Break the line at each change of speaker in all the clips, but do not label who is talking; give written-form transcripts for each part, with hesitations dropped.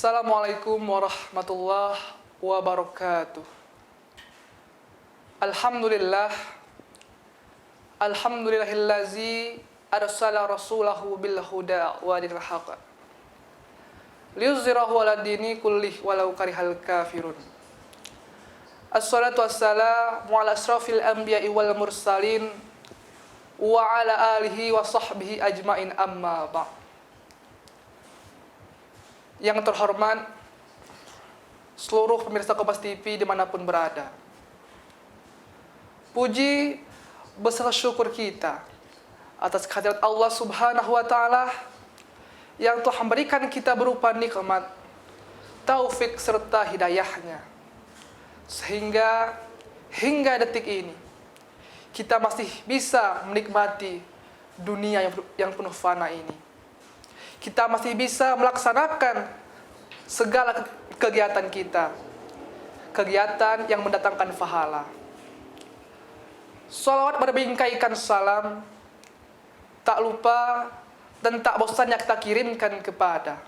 Assalamualaikum warahmatullahi wabarakatuh. Alhamdulillah. Alhamdulillahillazi arsala rasulahu bil huda wa dinil haqq liyuzhirahu 'ala dini kullih walau karihal kafirun. Assalatu wassalamu ala asrafil anbiya'i wal mursalin wa ala alihi wa sahbihi ajmain, amma ba'd. Yang terhormat seluruh pemirsa Kompas TV dimanapun berada, puji beserta syukur kita atas kehadirat Allah Subhanahu wa Ta'ala yang telah memberikan kita berupa nikmat, taufik serta hidayahnya, sehingga hingga detik ini kita masih bisa menikmati dunia yang penuh fana ini. Kita masih bisa melaksanakan segala kegiatan kita, kegiatan yang mendatangkan pahala. Shalawat berbingkaikan salam, tak lupa dan tak bosannya kita kirimkan kepada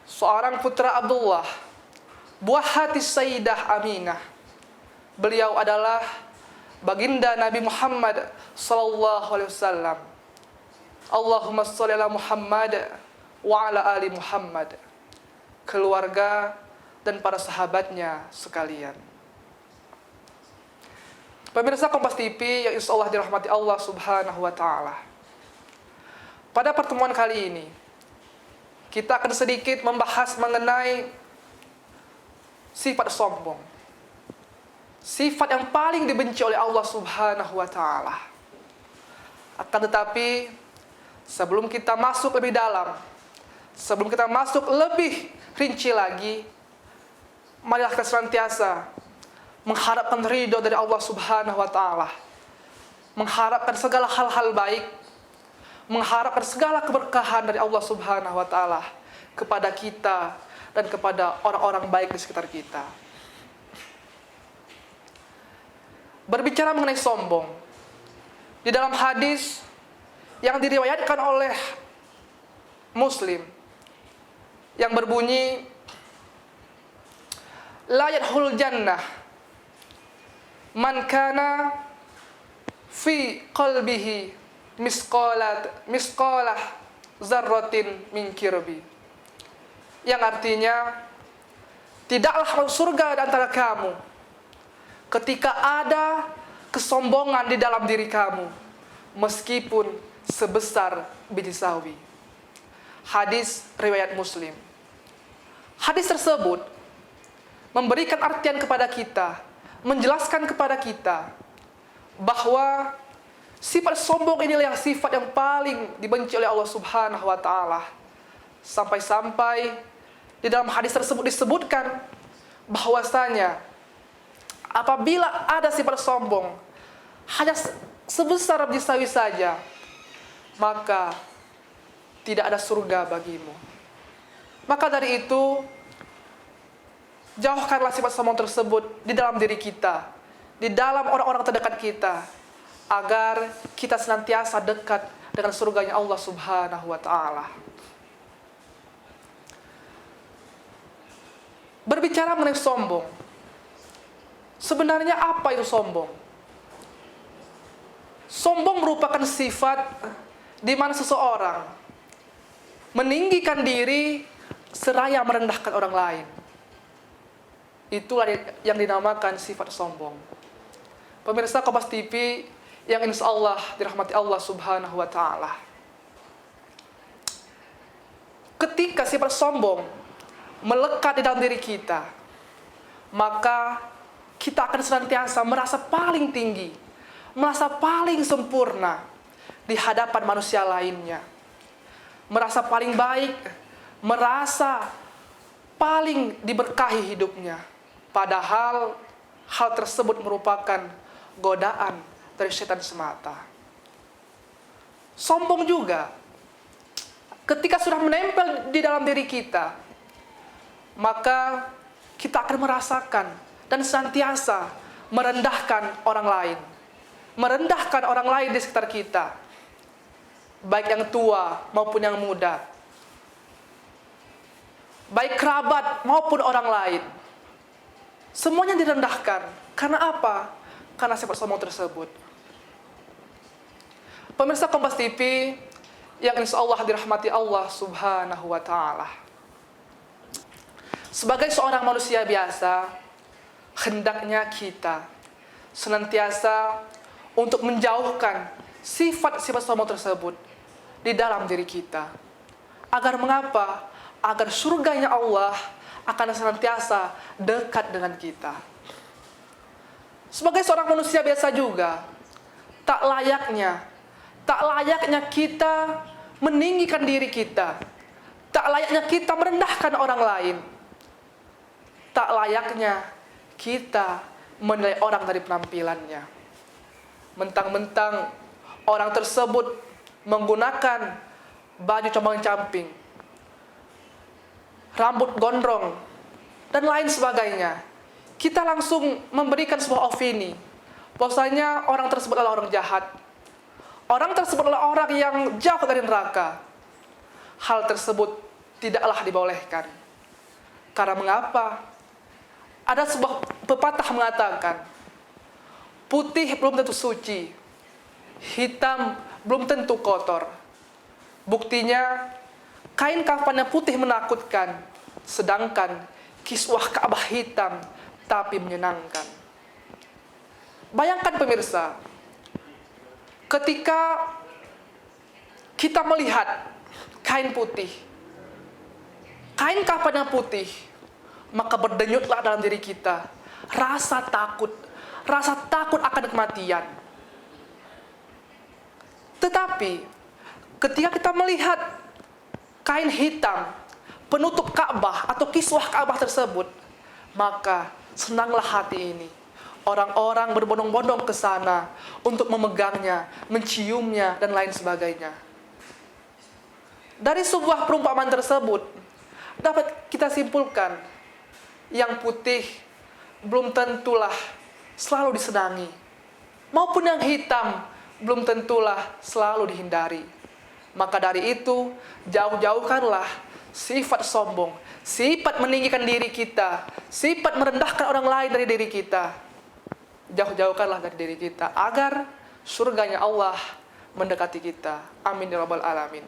seorang putra Abdullah, buah hati Sayyidah Aminah. Beliau adalah baginda Nabi Muhammad sallallahu alaihi wasallam. Allahumma sholli ala Muhammad wa ala ali Muhammad, keluarga dan para sahabatnya sekalian. Pemirsa Kompas TV yang insyaallah dirahmati Allah Subhanahu wa Ta'ala, pada pertemuan kali ini kita akan sedikit membahas mengenai sifat sombong, sifat yang paling dibenci oleh Allah Subhanahu wa Ta'ala. Akan tetapi sebelum kita masuk lebih dalam, sebelum kita masuk lebih rinci lagi, marilah kita senantiasa mengharapkan ridho dari Allah Subhanahu wa Ta'ala, mengharapkan segala hal-hal baik, mengharapkan segala keberkahan dari Allah Subhanahu wa Ta'ala kepada kita dan kepada orang-orang baik di sekitar kita. Berbicara mengenai sombong, di dalam hadis yang diriwayatkan oleh Muslim yang berbunyi, la yadkhulul jannah man kana fi qalbihi misqalah zarratin min kirbi, yang artinya tidaklah masuk surga di antara kamu ketika ada kesombongan di dalam diri kamu meskipun sebesar biji sawi. Hadis riwayat Muslim. Hadis tersebut memberikan artian kepada kita, menjelaskan kepada kita bahwa sifat sombong inilah yang sifat yang paling dibenci oleh Allah Subhanahu wa Ta'ala. Sampai-sampai di dalam hadis tersebut disebutkan bahwasanya apabila ada sifat sombong hanya sebesar biji sawi saja, maka tidak ada surga bagimu. Maka dari itu, jauhkanlah sifat sombong tersebut di dalam diri kita, di dalam orang-orang terdekat kita, agar kita senantiasa dekat dengan surganya Allah Subhanahu wa Ta'ala. Berbicara mengenai sombong, sebenarnya apa itu sombong? Sombong merupakan sifat di mana seseorang meninggikan diri seraya merendahkan orang lain. Itulah yang dinamakan sifat sombong. Pemirsa Kompas TV yang insyaallah dirahmati Allah Subhanahu wa Ta'ala, ketika sifat sombong melekat di dalam diri kita, maka kita akan senantiasa merasa paling tinggi, merasa paling sempurna di hadapan manusia lainnya, merasa paling baik, merasa paling diberkahi hidupnya. Padahal hal tersebut merupakan godaan dari setan semata. Sombong juga ketika sudah menempel di dalam diri kita, maka kita akan merasakan dan senantiasa merendahkan orang lain, merendahkan orang lain di sekitar kita, baik yang tua maupun yang muda. baik kerabat maupun orang lain. Semuanya direndahkan. Karena apa? Karena sifat sombong tersebut. Pemirsa Kompas TV yang insya Allah dirahmati Allah Subhanahu wa Ta'ala. Sebagai seorang manusia biasa, hendaknya kita senantiasa untuk menjauhkan sifat-sifat sombong tersebut di dalam diri kita. Agar mengapa? Agar surganya Allah akan senantiasa dekat dengan kita. Sebagai seorang manusia biasa juga, tak layaknya kita meninggikan diri kita. Tak layaknya kita merendahkan orang lain. Tak layaknya kita menilai orang dari penampilannya. Mentang-mentang orang tersebut menggunakan baju compang-camping, rambut gondrong, dan lain sebagainya, kita langsung memberikan sebuah opini bahwasanya orang tersebut adalah orang jahat. Orang tersebut adalah orang yang jauh dari neraka. Hal tersebut tidaklah dibolehkan. Karena mengapa? Ada sebuah pepatah mengatakan, putih belum tentu suci, hitam belum tentu kotor. Buktinya, kain kafannya putih menakutkan, sedangkan kiswah Ka'bah hitam tapi menyenangkan. Bayangkan pemirsa, ketika kita melihat kain putih, kain kafannya putih, maka berdenyutlah dalam diri kita rasa takut akan kematian. Tetapi ketika kita melihat kain hitam penutup Ka'bah atau kiswah Ka'bah tersebut, maka senanglah hati ini. Orang-orang berbondong-bondong ke sana untuk memegangnya, menciumnya, dan lain sebagainya. Dari sebuah perumpamaan tersebut dapat kita simpulkan, yang putih belum tentulah selalu disenangi, maupun yang hitam belum tentulah selalu dihindari. Maka dari itu, jauh-jauhkanlah sifat sombong, sifat meninggikan diri kita, sifat merendahkan orang lain dari diri kita. Jauh-jauhkanlah dari diri kita agar surganya Allah mendekati kita. Amin ya rabbal alamin.